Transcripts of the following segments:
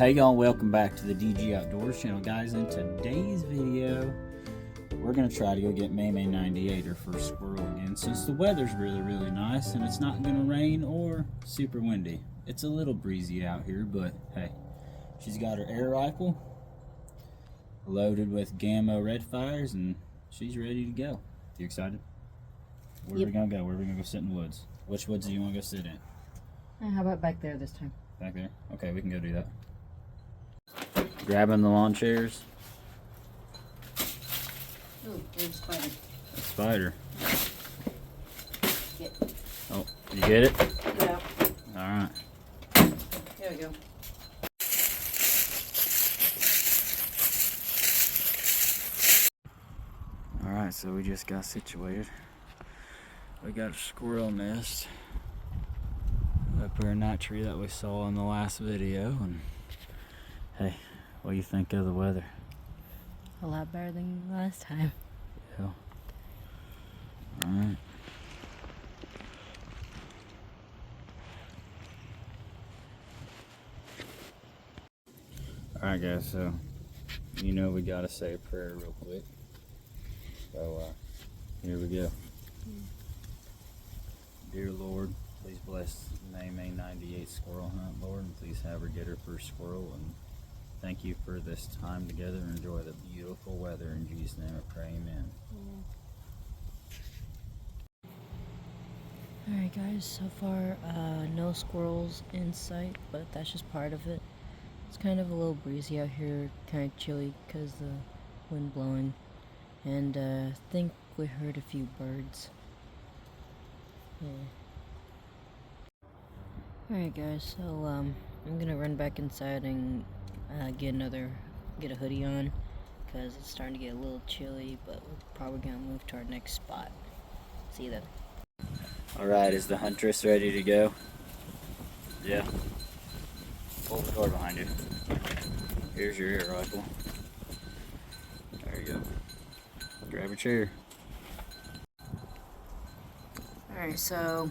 Hey y'all, welcome back to the DG Outdoors channel, guys. In today's video, we're gonna try to go get May 98 or for Squirrel again, since the weather's really nice and it's not gonna rain or super windy. It's a little breezy out here, but hey, she's got her air rifle loaded with Gamma red fires and she's ready to go. You excited? Where are we gonna go? Where are we gonna go sit in the woods? Which woods do you want to go sit in? How about back there this time? Back there? Okay, we can go do that. Grabbing the lawn chairs. Oh, there's a spider. A spider. Get. Oh, you get it? Yeah. Alright. There we go. Alright, so we just got situated. We got a squirrel nest up here in that tree that we saw in the last video. And hey, what do you think of the weather? A lot better than last time. Yeah. Alright. Alright guys, so you know we gotta say a prayer real quick. So here we go. Dear Lord, please bless May 98 squirrel hunt, Lord, and please have her get her first squirrel. And thank you for this time together and enjoy the beautiful weather. In Jesus' name I pray, amen. Alright guys, so far no squirrels in sight, but that's just part of it. It's kind of a little breezy out here, kind of chilly because the wind blowing, and I think we heard a few birds. Yeah. Alright guys, so I'm gonna run back inside and get a hoodie on, because it's starting to get a little chilly, but we're probably gonna move to our next spot. See you then. Alright, is the huntress ready to go? Yeah. Pull the door behind you. Here's your air rifle. There you go. Grab a chair. Alright, so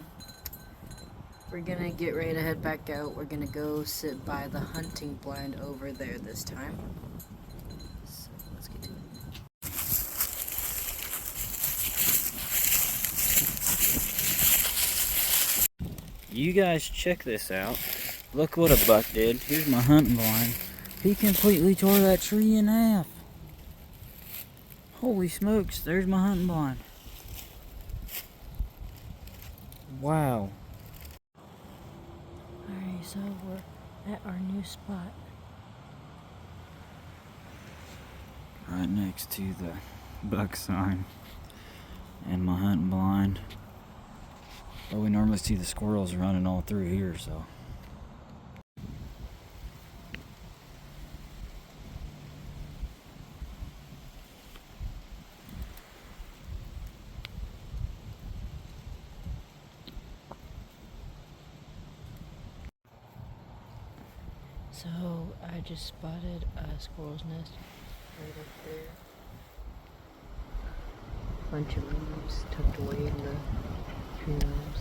we're gonna get ready to head back out. We're gonna go sit by the hunting blind over there this time. So let's get to it. You guys check this out. Look what a buck did. Here's my hunting blind. He completely tore that tree in half. Holy smokes, there's my hunting blind. Wow. Alright, so we're at our new spot. Right next to the buck sign and my hunting blind. But we normally see the squirrels running all through here, so. So I just spotted a squirrel's nest right up there. Bunch of leaves tucked away in the tree limbs.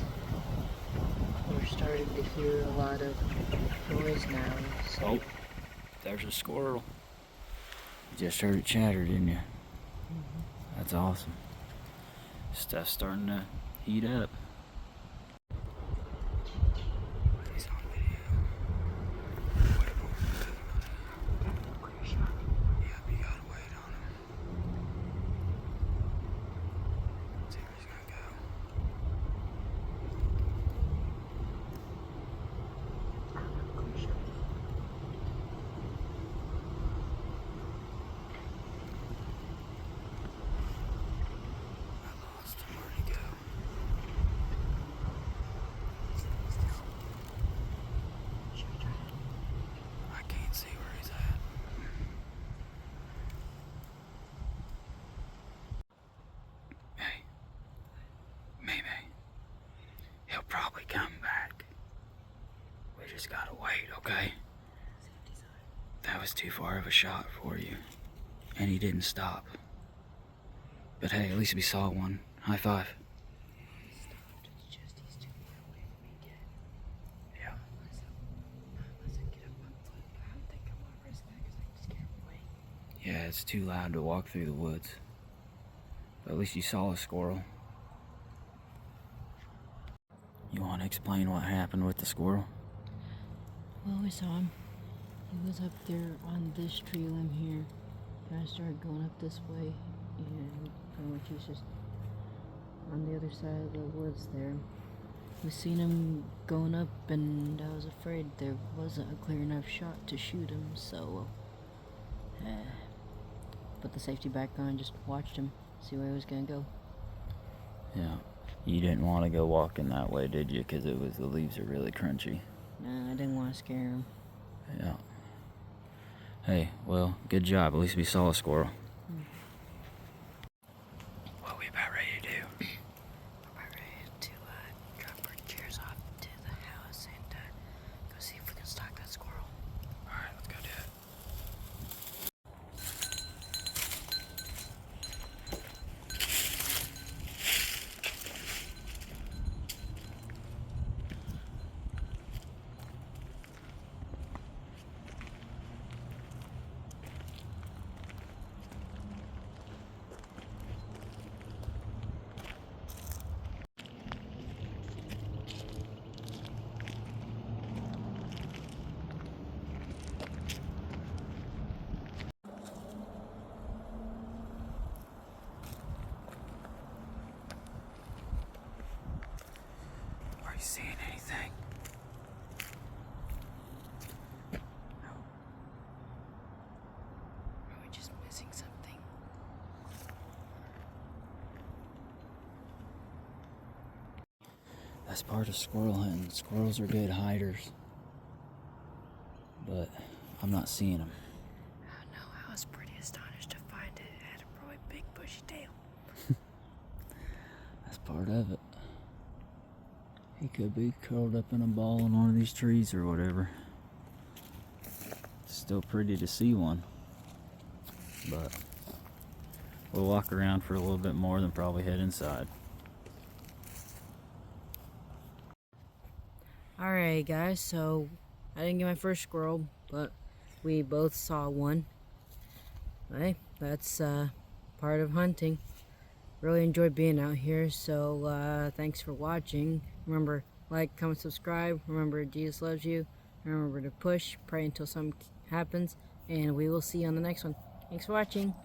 We're starting to hear a lot of noise now. So. Oh, there's a squirrel. You just heard it chatter, didn't you? That's awesome. Stuff's starting to heat up. He's on video. Yep, you gotta wait on him. See where he's gonna go. I lost him. Where'd he go? I can't see where he's at. Hey, maybe he'll probably come back. We just gotta wait, okay? That was too far of a shot for you, and he didn't stop. But hey, at least we saw one. High five. Yeah. Yeah, it's too loud to walk through the woods. But at least you saw a squirrel. You want to explain what happened with the squirrel? Well, we saw him. He was up there on this tree limb here. And I started going up this way, and pretty much he's just on the other side of the woods there. We seen him going up, and I was afraid there wasn't a clear enough shot to shoot him, so put the safety back on, just watched him, see where he was gonna go. Yeah. You didn't want to go walking that way, did you? Because the leaves are really crunchy. Nah, I didn't want to scare him. Yeah. Hey, well, good job. At least we saw a squirrel. What are we about ready to do? We're about ready to drop our chairs off to the house and go see if we can stalk that squirrel. Alright, let's go do it. Are you seeing anything? Are we just missing something? That's part of squirrel hunting. Squirrels are good hiders. But I'm not seeing them. Oh no, I was pretty astonished to find it. It had a really big bushy tail. That's part of it. He could be curled up in a ball in one of these trees or whatever. It's still pretty to see one. But we'll walk around for a little bit more, then probably head inside. Alright guys, so I didn't get my first squirrel, but we both saw one. Hey, that's part of hunting. Really enjoyed being out here, so thanks for watching. Remember, like, comment, subscribe. Remember, Jesus loves you. Remember to push, pray until something happens, and we will see you on the next one. Thanks for watching.